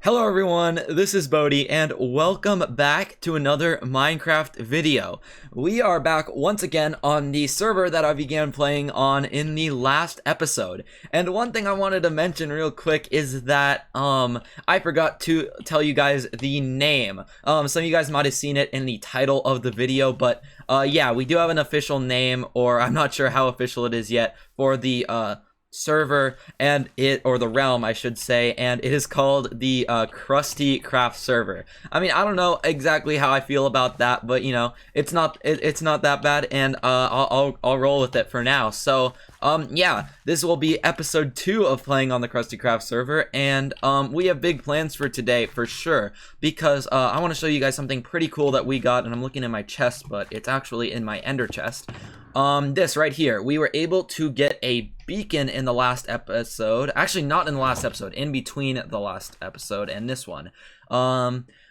Hello everyone, this is Bodhi, and welcome back to another Minecraft video. We are back once again on the server that I began playing on in the last episode. And one thing I wanted to mention real quick is that, I forgot to tell you guys the name. Some of you guys might have seen it in the title of the video, but, yeah, we do have an official name, or I'm not sure how official it is yet, for the, server or the realm I should say, and it is called the CrustyCraft server. I mean, I don't know exactly how I feel about that, but you know, it's not that bad, and I'll roll with it for now. So yeah, this will be episode 2 of playing on the CrustyCraft server, and we have big plans for today for sure, because I want to show you guys something pretty cool that we got, and I'm looking in my chest, but it's actually in my ender chest. This right here, we were able to get a beacon in the last episode. Actually, not in the last episode, in between the last episode and this one.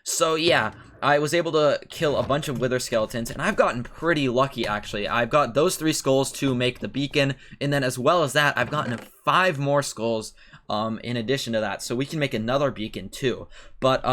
So yeah, I was able to kill a bunch of wither skeletons, and I've gotten pretty lucky actually. I've got those 3 skulls to make the beacon, and then as well as that, I've gotten 5 more skulls in addition to that, so we can make another beacon too. But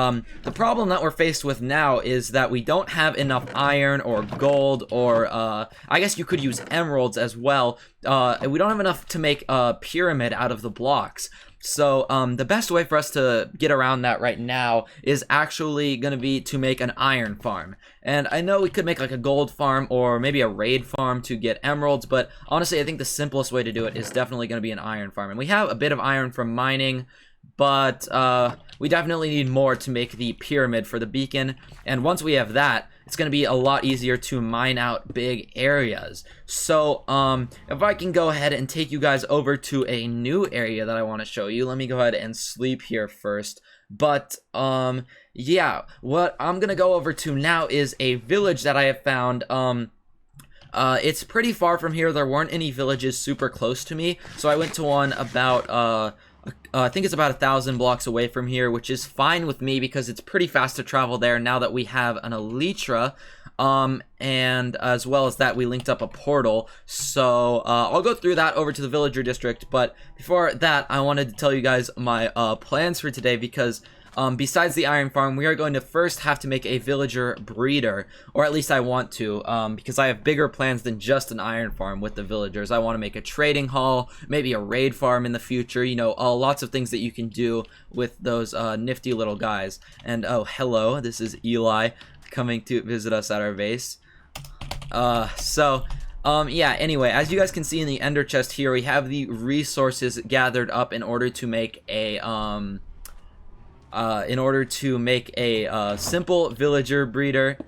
the problem that we're faced with now is that we don't have enough iron or gold, or I guess you could use emeralds as well. We don't have enough to make a pyramid out of the blocks. So the best way for us to get around that right now is actually going to be to make an iron farm. And I know we could make like a gold farm or maybe a raid farm to get emeralds, but honestly I think the simplest way to do it is definitely going to be an iron farm. And we have a bit of iron from mining, but we definitely need more to make the pyramid for the beacon. And once we have that, it's going to be a lot easier to mine out big areas. So if I can go ahead and take you guys over to a new area that I want to show you. Let me go ahead and sleep here first. But yeah, what I'm going to go over to now is a village that I have found. It's pretty far from here. There weren't any villages super close to me, so I went to one about I think it's about 1,000 blocks away from here, which is fine with me because it's pretty fast to travel there now that we have an elytra. And as well as that, we linked up a portal. So I'll go through that over to the villager district. But before that, I wanted to tell you guys my plans for today, because besides the iron farm, we are going to first have to make a villager breeder, or at least I want to, because I have bigger plans than just an iron farm with the villagers. I want to make a trading hall, maybe a raid farm in the future, you know, lots of things that you can do with those nifty little guys. And oh, hello, this is Eli coming to visit us at our base. Yeah, anyway, as you guys can see in the ender chest here, we have the resources gathered up in order to make a simple villager breeder.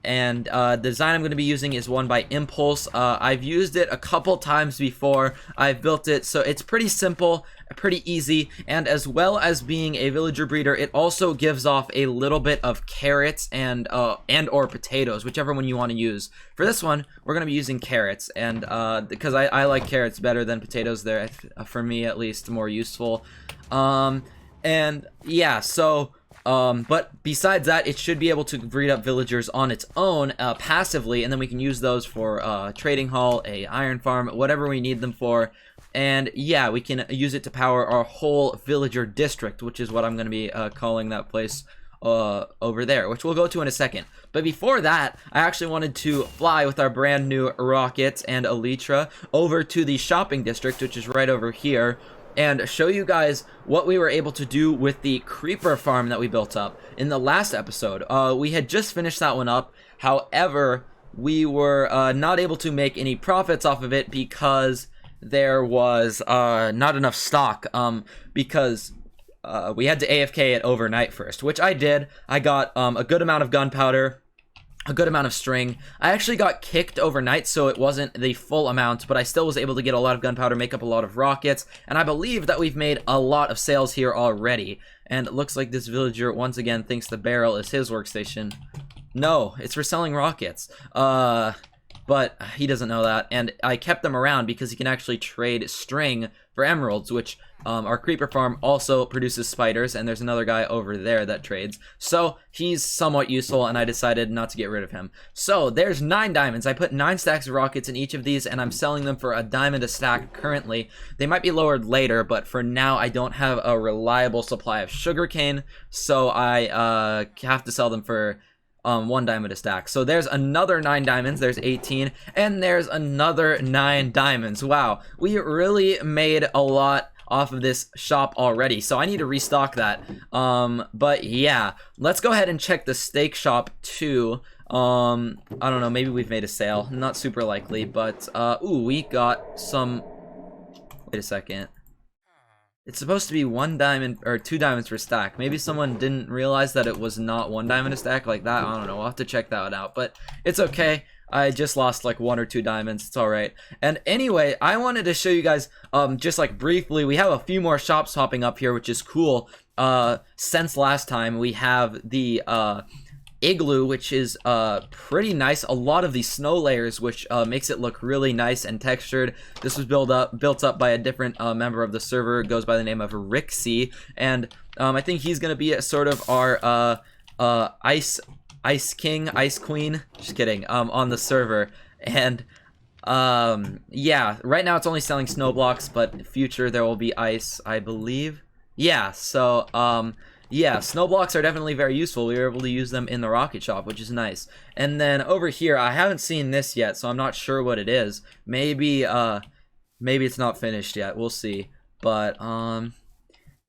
And the design I'm going to be using is one by Impulse. I've used it a couple times before. I've built it, so it's pretty simple, pretty easy, and as well as being a villager breeder, it also gives off a little bit of carrots and or potatoes, whichever one you want to use. For this one, we're going to be using carrots, and because I like carrots better than potatoes. They're, for me at least, more useful. And yeah, so but besides that, it should be able to breed up villagers on its own passively, and then we can use those for trading hall, a iron farm, whatever we need them for. And yeah, we can use it to power our whole villager district, which is what I'm going to be calling that place over there, which we'll go to in a second. But before that, I actually wanted to fly with our brand new rockets and elytra over to the shopping district, which is right over here, and show you guys what we were able to do with the creeper farm that we built up in the last episode. We had just finished that one up. However, we were not able to make any profits off of it because there was not enough stock, because we had to AFK it overnight first, which I did. I got a good amount of gunpowder, a good amount of string. I actually got kicked overnight, so it wasn't the full amount, but I still was able to get a lot of gunpowder, make up a lot of rockets, and I believe that we've made a lot of sales here already. And it looks like this villager once again thinks the barrel is his workstation. No, it's for selling rockets. but he doesn't know that. And I kept them around because he can actually trade string for emeralds, which our creeper farm also produces spiders, and there's another guy over there that trades. So he's somewhat useful, and I decided not to get rid of him. So there's 9 diamonds. I put 9 stacks of rockets in each of these, and I'm selling them for $1 a stack currently. They might be lowered later, but for now I don't have a reliable supply of sugarcane, so I have to sell them for $1 a stack. So there's another 9 diamonds, there's 18, and there's another 9 diamonds. Wow, we really made a lot off of this shop already, so I need to restock that. But yeah, let's go ahead and check the steak shop too. I don't know, maybe we've made a sale, not super likely, but ooh, we got some. Wait a second. It's supposed to be 1 diamond or 2 diamonds per stack. Maybe someone didn't realize that it was not 1 diamond a stack like that. I don't know. We'll have to check that out. But it's okay. I just lost like 1 or 2 diamonds. It's all right. And anyway, I wanted to show you guys just like briefly. We have a few more shops popping up here, which is cool. Since last time, we have the igloo, which is pretty nice. A lot of these snow layers, which makes it look really nice and textured. This was built up by a different member of the server. It goes by the name of Rixie, and I think he's gonna be a sort of our ice king, ice queen. Just kidding. On the server, and yeah, right now it's only selling snow blocks, but in the future there will be ice, I believe. Yeah, so yeah, snow blocks are definitely very useful. We were able to use them in the rocket shop, which is nice. And then over here, I haven't seen this yet, so I'm not sure what it is. Maybe maybe it's not finished yet. We'll see. But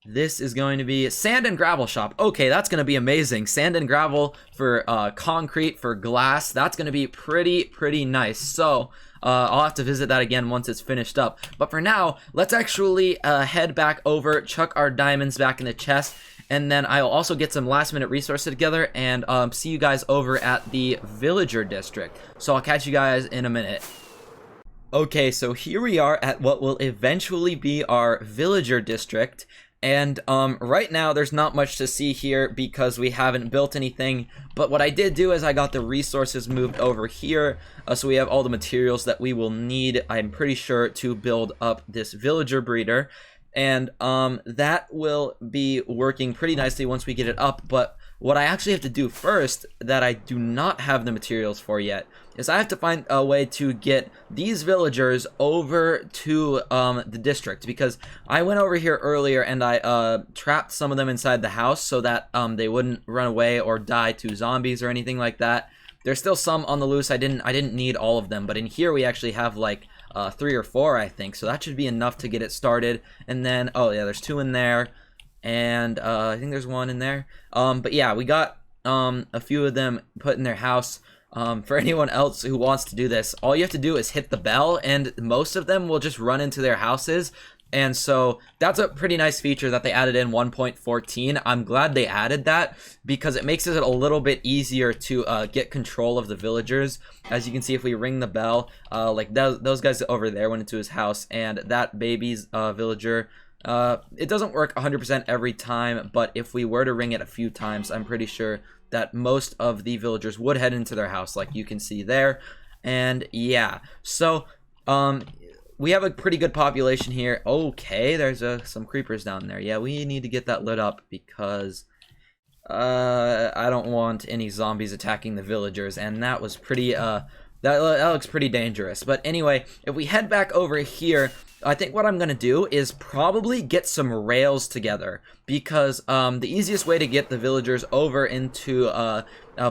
this is going to be sand and gravel shop. Okay, that's going to be amazing. Sand and gravel for concrete, for glass. That's going to be pretty nice. So I'll have to visit that again once it's finished up. But for now, let's actually head back over, chuck our diamonds back in the chest, and then I'll also get some last minute resources together and see you guys over at the villager district. So I'll catch you guys in a minute. Okay, so here we are at what will eventually be our villager district. And right now there's not much to see here because we haven't built anything, but what I did do is I got the resources moved over here, so we have all the materials that we will need, I'm pretty sure, to build up this villager breeder. And that will be working pretty nicely once we get it up. But what I actually have to do first, that I do not have the materials for yet, is I have to find a way to get these villagers over to the district, because I went over here earlier and I trapped some of them inside the house so that they wouldn't run away or die to zombies or anything like that. There's still some on the loose. I didn't need all of them, but in here we actually have like 3 or 4, I think, so that should be enough to get it started. And then, oh yeah, there's 2 in there, and I think there's 1 in there. But yeah, we got a few of them put in their house. For anyone else who wants to do this, all you have to do is hit the bell, and most of them will just run into their houses. And so that's a pretty nice feature that they added in 1.14. I'm glad they added that because it makes it a little bit easier to get control of the villagers. As you can see, if we ring the bell, like those guys over there went into his house, and that baby's villager, it doesn't work 100% every time, but if we were to ring it a few times, I'm pretty sure that most of the villagers would head into their house, like you can see there. And yeah, so we have a pretty good population here. Okay, there's some creepers down there. Yeah, we need to get that lit up because I don't want any zombies attacking the villagers, and that was pretty that looks pretty dangerous. But anyway, if we head back over here, I think what I'm gonna do is probably get some rails together, because the easiest way to get the villagers over into a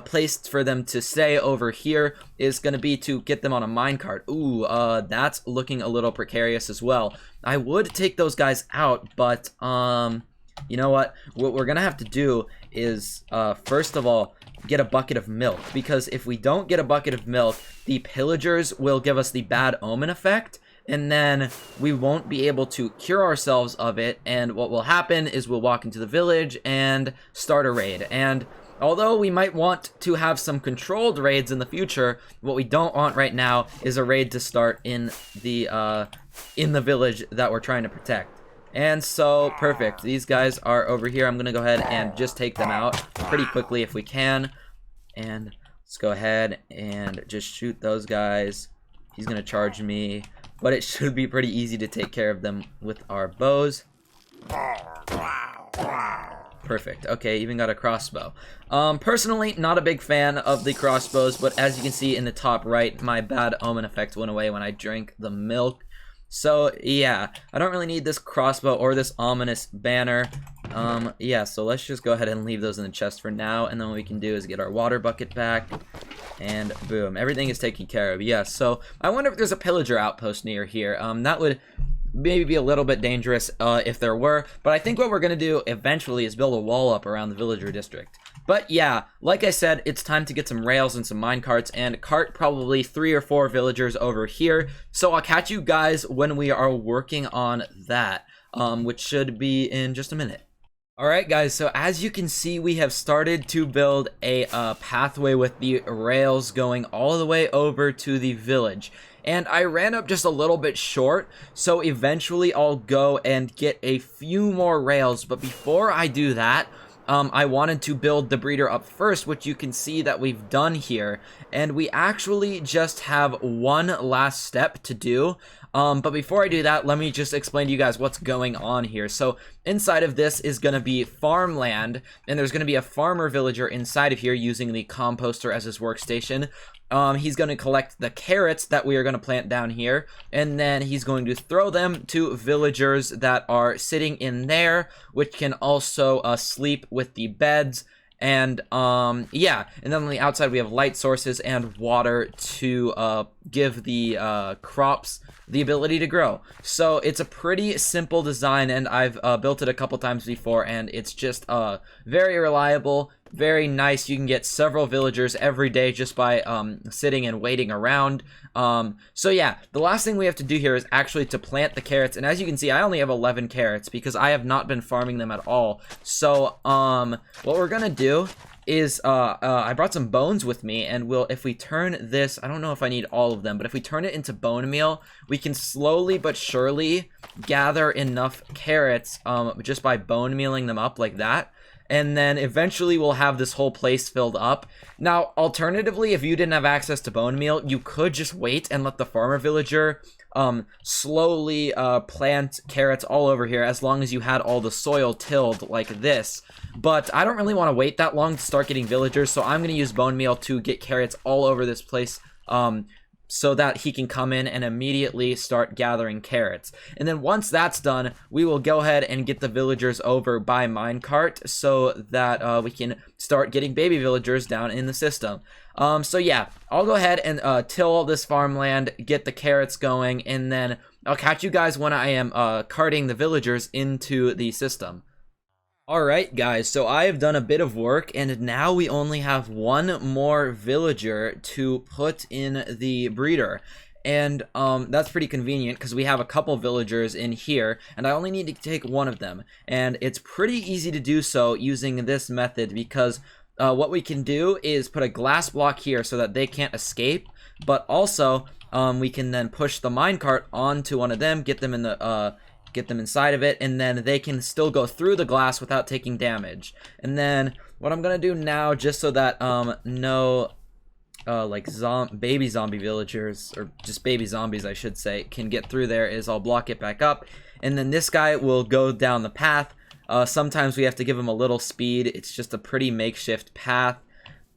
place for them to stay over here is gonna be to get them on a minecart. Ooh, that's looking a little precarious as well. I would take those guys out, but you know what we're gonna have to do is first of all get a bucket of milk, because if we don't get a bucket of milk, the pillagers will give us the bad omen effect, and then we won't be able to cure ourselves of it, and what will happen is we'll walk into the village and start a raid. And although we might want to have some controlled raids in the future, what we don't want right now is a raid to start in the village that we're trying to protect. And so, perfect. These guys are over here. I'm gonna go ahead and just take them out pretty quickly if we can. And Let's go ahead and just shoot those guys. He's gonna charge me, but it should be pretty easy to take care of them with our bows. Perfect. Okay, even got a crossbow. Personally, not a big fan of the crossbows, but as you can see in the top right, my bad omen effect went away when I drank the milk. So, yeah, I don't really need this crossbow or this ominous banner. Yeah, so let's just go ahead and leave those in the chest for now, and then what we can do is get our water bucket back, and boom, everything is taken care of. Yeah, so I wonder if there's a pillager outpost near here. That would maybe be a little bit dangerous if there were, but I think what we're gonna do eventually is build a wall up around the villager district. But yeah, like I said, it's time to get some rails and some minecarts and cart probably 3 or 4 villagers over here. So I'll catch you guys when we are working on that, which should be in just a minute. Alright guys, so as you can see, we have started to build a pathway with the rails going all the way over to the village. And I ran up just a little bit short, so eventually I'll go and get a few more rails. But before I do that, I wanted to build the breeder up first, which you can see that we've done here. And we actually just have one last step to do. But before I do that, let me just explain to you guys what's going on here. So inside of this is going to be farmland, and there's going to be a farmer villager inside of here using the composter as his workstation. He's going to collect the carrots that we are going to plant down here, and then he's going to throw them to villagers that are sitting in there, which can also sleep with the beds. And yeah, and then on the outside we have light sources and water to give the crops the ability to grow. So it's a pretty simple design, and I've built it a couple times before, and it's just very reliable, very nice. You can get several villagers every day just by sitting and waiting around. So yeah, the last thing we have to do here is actually to plant the carrots, and as you can see, I only have 11 carrots because I have not been farming them at all. So what we're gonna do is I brought some bones with me, and if we turn this, I don't know if I need all of them, but if we turn it into bone meal, we can slowly but surely gather enough carrots just by bone mealing them up like that. And then eventually we'll have this whole place filled up. Now, alternatively, if you didn't have access to bone meal, you could just wait and let the farmer villager slowly plant carrots all over here, as long as you had all the soil tilled like this. But I don't really want to wait that long to start getting villagers, so I'm going to use bone meal to get carrots all over this place, so that he can come in and immediately start gathering carrots. And then once that's done, we will go ahead and get the villagers over by minecart so that we can start getting baby villagers down in the system. So yeah, I'll go ahead and till this farmland, get the carrots going, and then I'll catch you guys when I am carting the villagers into the system. Alright guys, so I have done a bit of work, and now we only have one more villager to put in the breeder. And that's pretty convenient because we have a couple villagers in here, and I only need to take one of them. And it's pretty easy to do so using this method, because what we can do is put a glass block here so that they can't escape, but also we can then push the minecart onto one of them, get them in the get them inside of it, and then they can still go through the glass without taking damage. And then what I'm gonna do now, just so that no like baby zombie villagers, or just baby zombies I should say, can get through there, is I'll block it back up, and then this guy will go down the path. Sometimes we have to give him a little speed. It's just a pretty makeshift path.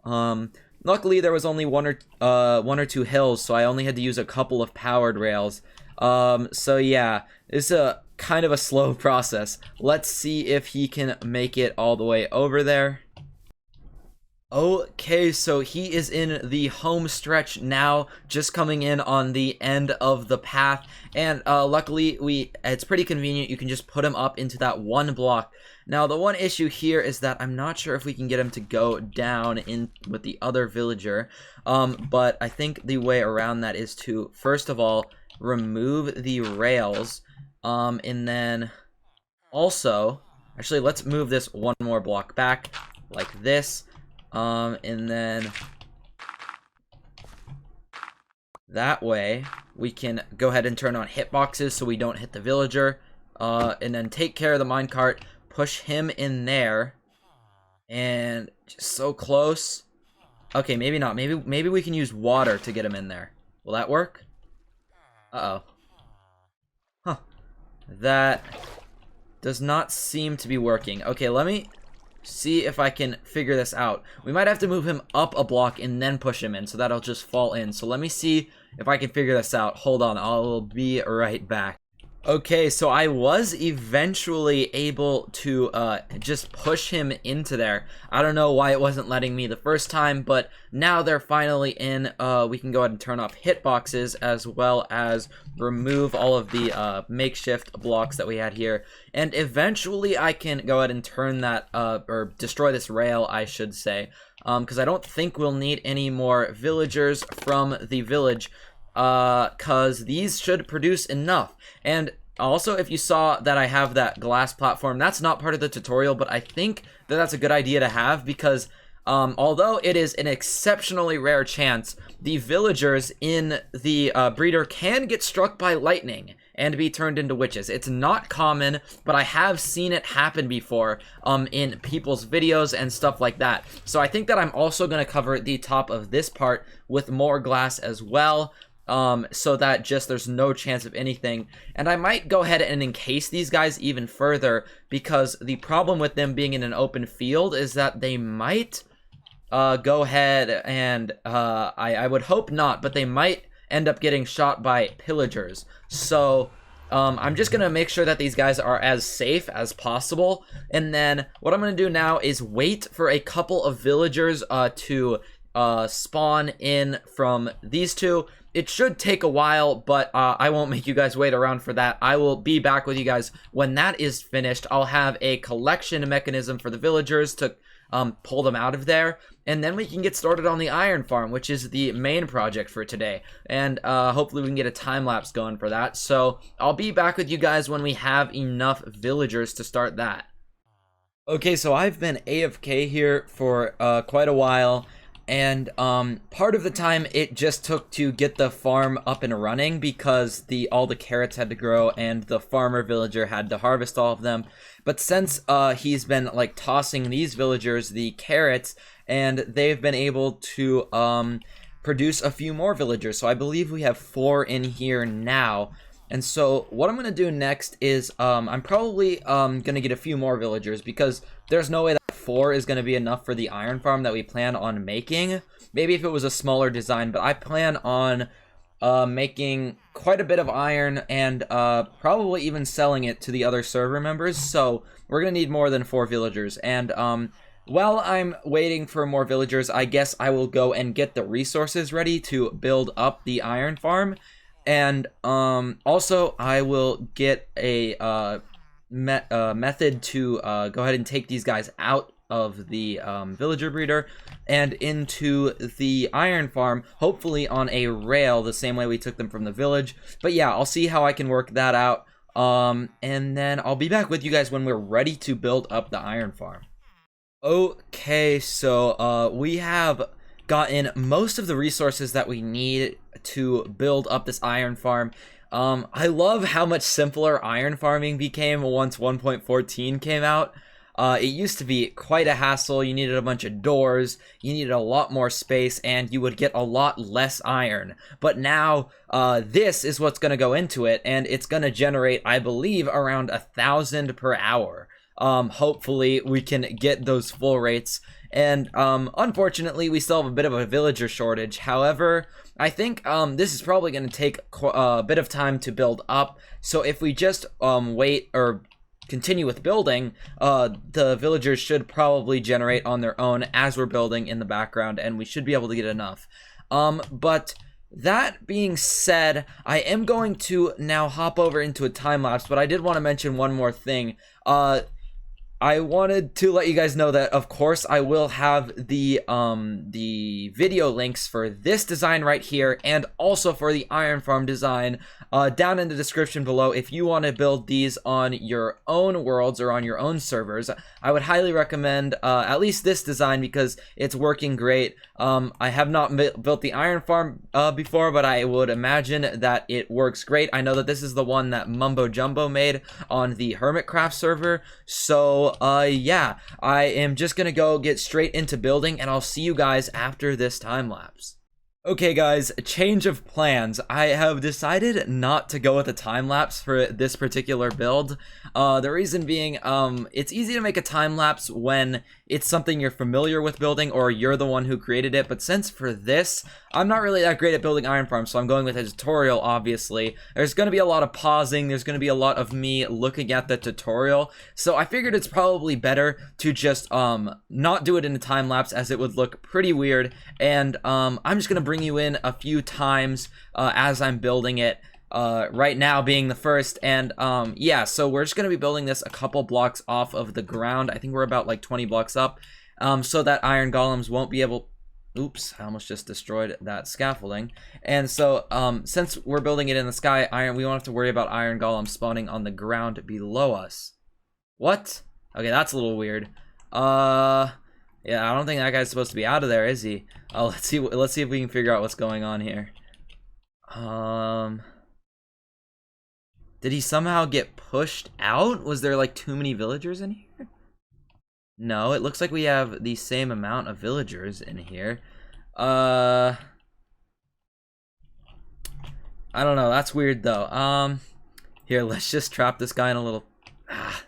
Luckily there was only one or two hills, so I only had to use a couple of powered rails. So yeah, it's a kind of a slow process. Let's see if he can make it all the way over there. Okay, so he is in the home stretch now, just coming in on the end of the path, and luckily it's pretty convenient. You can just put him up into that one block. Now the one issue here is that I'm not sure if we can get him to go down in with the other villager, but I think the way around that is to first of all remove the rails, and then also, actually let's move this one more block back like this, and then that way we can go ahead and turn on hitboxes so we don't hit the villager, and then take care of the minecart, push him in there, and just so close. Okay, maybe not. Maybe we can use water to get him in there. Will that work? Uh-oh. Huh. That does not seem to be working. Okay, let me see if I can figure this out. We might have to move him up a block and then push him in, so that'll just fall in. So let me see if I can figure this out. Hold on, I'll be right back. Okay, so I was eventually able to just push him into there. I don't know why it wasn't letting me the first time, but now they're finally in. We can go ahead and turn off hitboxes as well as remove all of the makeshift blocks that we had here. And eventually I can go ahead and turn that, or destroy this rail, I should say. Because I don't think we'll need any more villagers from the village. Cause these should produce enough. And also, if you saw that I have that glass platform, that's not part of the tutorial, but I think that that's a good idea to have because although it is an exceptionally rare chance, the villagers in the breeder can get struck by lightning and be turned into witches. It's not common, but I have seen it happen before in people's videos and stuff like that. So I think that I'm also going to cover the top of this part with more glass as well. So that just there's no chance of anything. And I might go ahead and encase these guys even further because the problem with them being in an open field is that they might go ahead and I would hope not, but they might end up getting shot by pillagers. So I'm just gonna make sure that these guys are as safe as possible, and then what I'm gonna do now is wait for a couple of villagers to spawn in from these two. It should take a while, but I won't make you guys wait around for that. I will be back with you guys when that is finished. I'll have a collection mechanism for the villagers to pull them out of there, and then we can get started on the iron farm, which is the main project for today, and hopefully we can get a time lapse going for that. So I'll be back with you guys when we have enough villagers to start that. Okay, so I've been AFK here for quite a while, and part of the time it just took to get the farm up and running because all the carrots had to grow and the farmer villager had to harvest all of them. But since he's been like tossing these villagers the carrots, and they've been able to produce a few more villagers, so I believe we have 4 in here now. And so what I'm going to do next is I'm probably going to get a few more villagers because there's no way that 4 is going to be enough for the iron farm that we plan on making. Maybe if it was a smaller design, but I plan on making quite a bit of iron and probably even selling it to the other server members. So we're going to need more than 4 villagers. And while I'm waiting for more villagers, I guess I will go and get the resources ready to build up the iron farm. And also, I will get a method to go ahead and take these guys out of the villager breeder and into the iron farm, hopefully on a rail, the same way we took them from the village. But yeah, I'll see how I can work that out. And then I'll be back with you guys when we're ready to build up the iron farm. Okay, so we have gotten most of the resources that we need to build up this iron farm. I love how much simpler iron farming became once 1.14 came out. It used to be quite a hassle. You needed a bunch of doors, you needed a lot more space, and you would get a lot less iron. But now, this is what's going to go into it, and it's going to generate, I believe, around 1,000 per hour. Hopefully we can get those full rates. And unfortunately, we still have a bit of a villager shortage. However, I think this is probably going to take a bit of time to build up. So if we just wait or continue with building, the villagers should probably generate on their own as we're building in the background, and we should be able to get enough. But that being said, I am going to now hop over into a time lapse, but I did want to mention one more thing. I wanted to let you guys know that, of course, I will have the video links for this design right here and also for the iron farm design down in the description below. If you want to build these on your own worlds or on your own servers, I would highly recommend at least this design because it's working great. I have not built the iron farm before, but I would imagine that it works great. I know that this is the one that Mumbo Jumbo made on the Hermitcraft server, so so yeah, I am just gonna go get straight into building, and I'll see you guys after this time lapse. Okay guys, a change of plans. I have decided not to go with a time-lapse for this particular build. The reason being, it's easy to make a time-lapse when it's something you're familiar with building or you're the one who created it, but since for this, I'm not really that great at building iron farms, so I'm going with a tutorial, obviously. There's going to be a lot of pausing, there's going to be a lot of me looking at the tutorial, so I figured it's probably better to just not do it in a time-lapse as it would look pretty weird, and I'm just going to bring you in a few times as I'm building it, right now being the first, and yeah, so we're just gonna be building this a couple blocks off of the ground. I think we're about like 20 blocks up, so that iron golems won't be able, oops, I almost just destroyed that scaffolding. And so since we're building it in the sky, we won't have to worry about iron golems spawning on the ground below us. What? Okay, that's a little weird. Yeah, I don't think that guy's supposed to be out of there, is he? Let's see if we can figure out what's going on here. Did he somehow get pushed out? Was there like too many villagers in here? No, it looks like we have the same amount of villagers in here. I don't know, that's weird though. Here, let's just trap this guy in a little,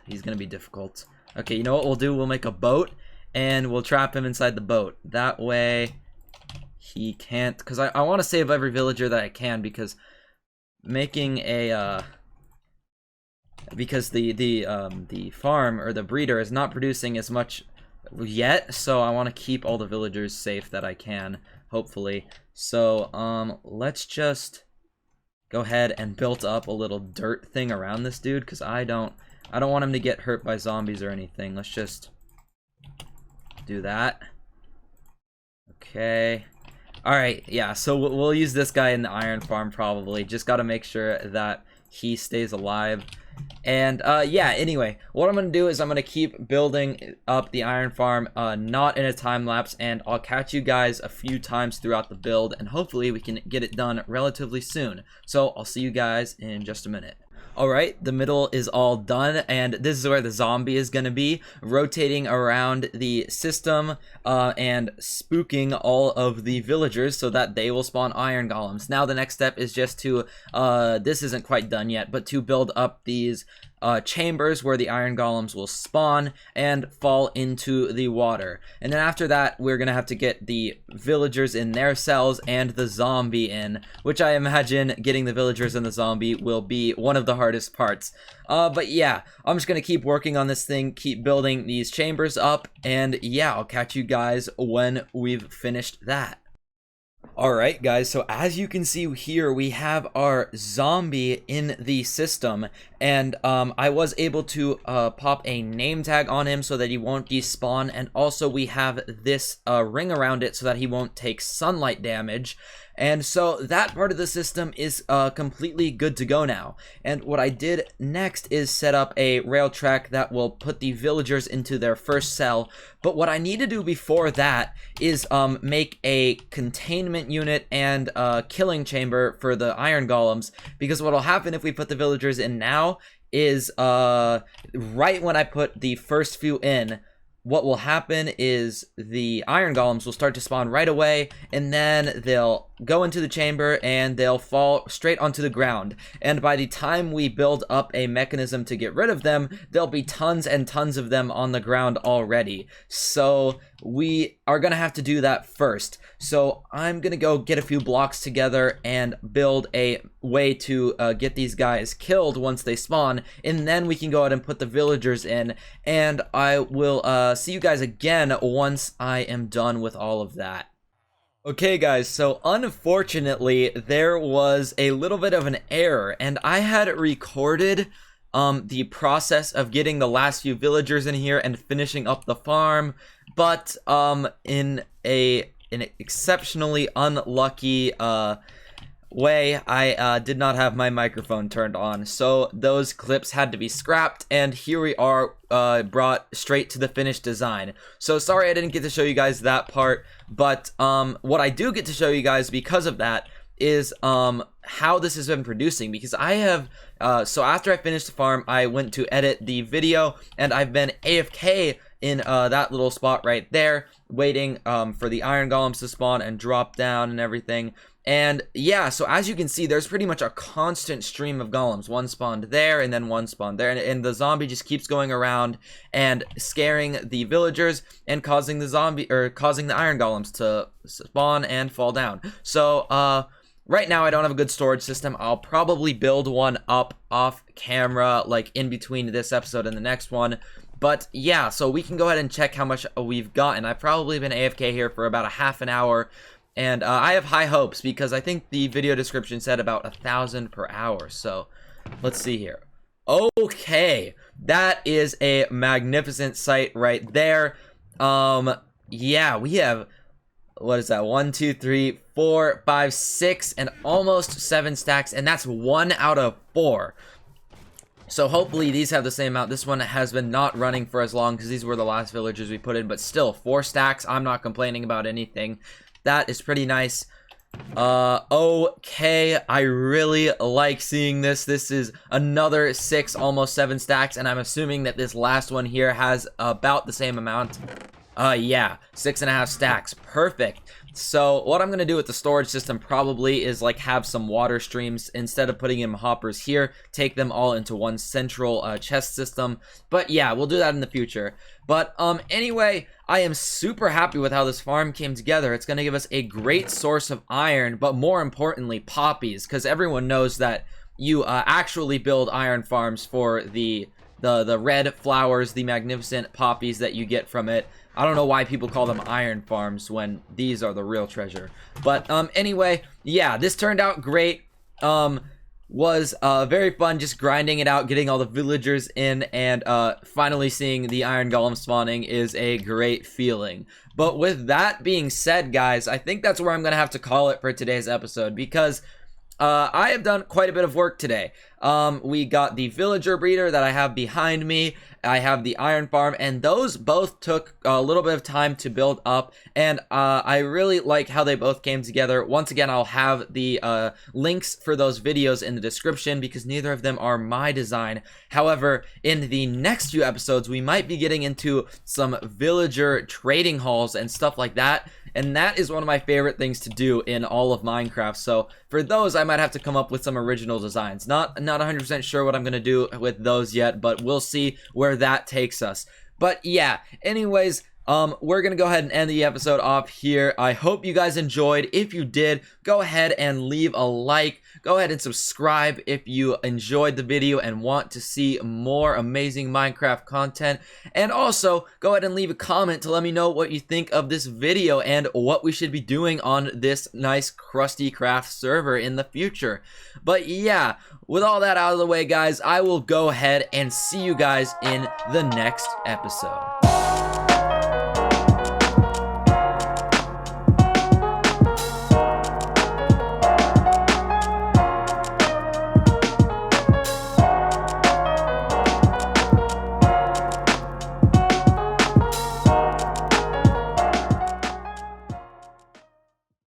he's gonna be difficult. Okay, you know what we'll do? We'll make a boat and we'll trap him inside the boat. That way he can't, because I want to save every villager that I can, because making a because the farm or the breeder is not producing as much yet, so I want to keep all the villagers safe that I can, hopefully. So let's just go ahead and build up a little dirt thing around this dude, because I don't want him to get hurt by zombies or anything. Let's just do that. Okay. Alright, yeah, so we'll use this guy in the iron farm probably. Just gotta make sure that he stays alive. And yeah, anyway, what I'm gonna do is I'm gonna keep building up the iron farm, not in a time lapse, and I'll catch you guys a few times throughout the build, and hopefully we can get it done relatively soon. So I'll see you guys in just a minute. Alright, the middle is all done, and this is where the zombie is going to be, rotating around the system and spooking all of the villagers so that they will spawn iron golems. Now the next step is just to, this isn't quite done yet, but to build up these chambers where the iron golems will spawn and fall into the water. And then after that, we're gonna have to get the villagers in their cells and the zombie in, which I imagine getting the villagers and the zombie will be one of the hardest parts. But yeah, I'm just gonna keep working on this thing, keep building these chambers up, and yeah, I'll catch you guys when we've finished that. Alright guys, so as you can see here, we have our zombie in the system, and I was able to pop a name tag on him so that he won't despawn, and also we have this ring around it so that he won't take sunlight damage. And so that part of the system is completely good to go now. And what I did next is set up a rail track that will put the villagers into their first cell. But what I need to do before that is make a containment unit and killing chamber for the iron golems. Because what will happen if we put the villagers in now is right when I put the first few in, what will happen is the iron golems will start to spawn right away, and then they'll go into the chamber and they'll fall straight onto the ground. And by the time we build up a mechanism to get rid of them, there'll be tons and tons of them on the ground already. So we are gonna have to do that first. So I'm gonna go get a few blocks together and build a way to get these guys killed once they spawn, and then we can go ahead and put the villagers in, and I will see you guys again once I am done with all of that. Okay guys, so unfortunately there was a little bit of an error, and I had recorded the process of getting the last few villagers in here and finishing up the farm, but in an exceptionally unlucky way, I did not have my microphone turned on, so those clips had to be scrapped, and here we are brought straight to the finished design. So sorry I didn't get to show you guys that part, but what I do get to show you guys because of that is how this has been producing, because I have so after I finished the farm, I went to edit the video, and I've been AFK in that little spot right there, waiting for the iron golems to spawn and drop down and everything. And yeah, so as you can see, there's pretty much a constant stream of golems. One spawned there, and then one spawned there, and the zombie just keeps going around and scaring the villagers and causing the iron golems to spawn and fall down. So right now I don't have a good storage system. I'll probably build one up off camera, like in between this episode and the next one. But yeah, so we can go ahead and check how much we've gotten. I've probably been AFK here for about a half an hour. And I have high hopes, because I think the video description said about 1,000 per hour. So let's see here. Okay, that is a magnificent sight right there. Yeah, we have, what is that? 1, 2, 3, 4, 5, 6, and almost 7 stacks, and that's 1 out of 4. So hopefully these have the same amount. This one has been not running for as long, because these were the last villagers we put in, but still 4 stacks. I'm not complaining about anything. That is pretty nice. Okay, I really like seeing this. This is another 6, almost 7 stacks, and I'm assuming that this last one here has about the same amount. Yeah, 6.5 stacks. Perfect. So what I'm going to do with the storage system probably is like have some water streams. Instead of putting in hoppers here, take them all into one central chest system. But yeah, we'll do that in the future. But anyway, I am super happy with how this farm came together. It's going to give us a great source of iron, but more importantly, poppies, because everyone knows that you actually build iron farms for the red flowers, the magnificent poppies that you get from it. I don't know why people call them iron farms when these are the real treasure. But anyway, yeah, this turned out great. Was very fun just grinding it out, getting all the villagers in, and finally seeing the iron golem spawning is a great feeling. But with that being said, guys, I think that's where I'm gonna have to call it for today's episode, because I have done quite a bit of work today. We got the villager breeder that I have behind me. I have the iron farm, and those both took a little bit of time to build up, and I really like how they both came together. Once again, I'll have the links for those videos in the description, because neither of them are my design. However, in the next few episodes, we might be getting into some villager trading halls and stuff like that. And that is one of my favorite things to do in all of Minecraft. So for those, I might have to come up with some original designs. Not 100% sure what I'm going to do with those yet, but we'll see where that takes us. But yeah, anyways, we're going to go ahead and end the episode off here. I hope you guys enjoyed. If you did, go ahead and leave a like. Go ahead and subscribe if you enjoyed the video and want to see more amazing Minecraft content. And also, go ahead and leave a comment to let me know what you think of this video and what we should be doing on this nice CrustyCraft server in the future. But yeah, with all that out of the way, guys, I will go ahead and see you guys in the next episode.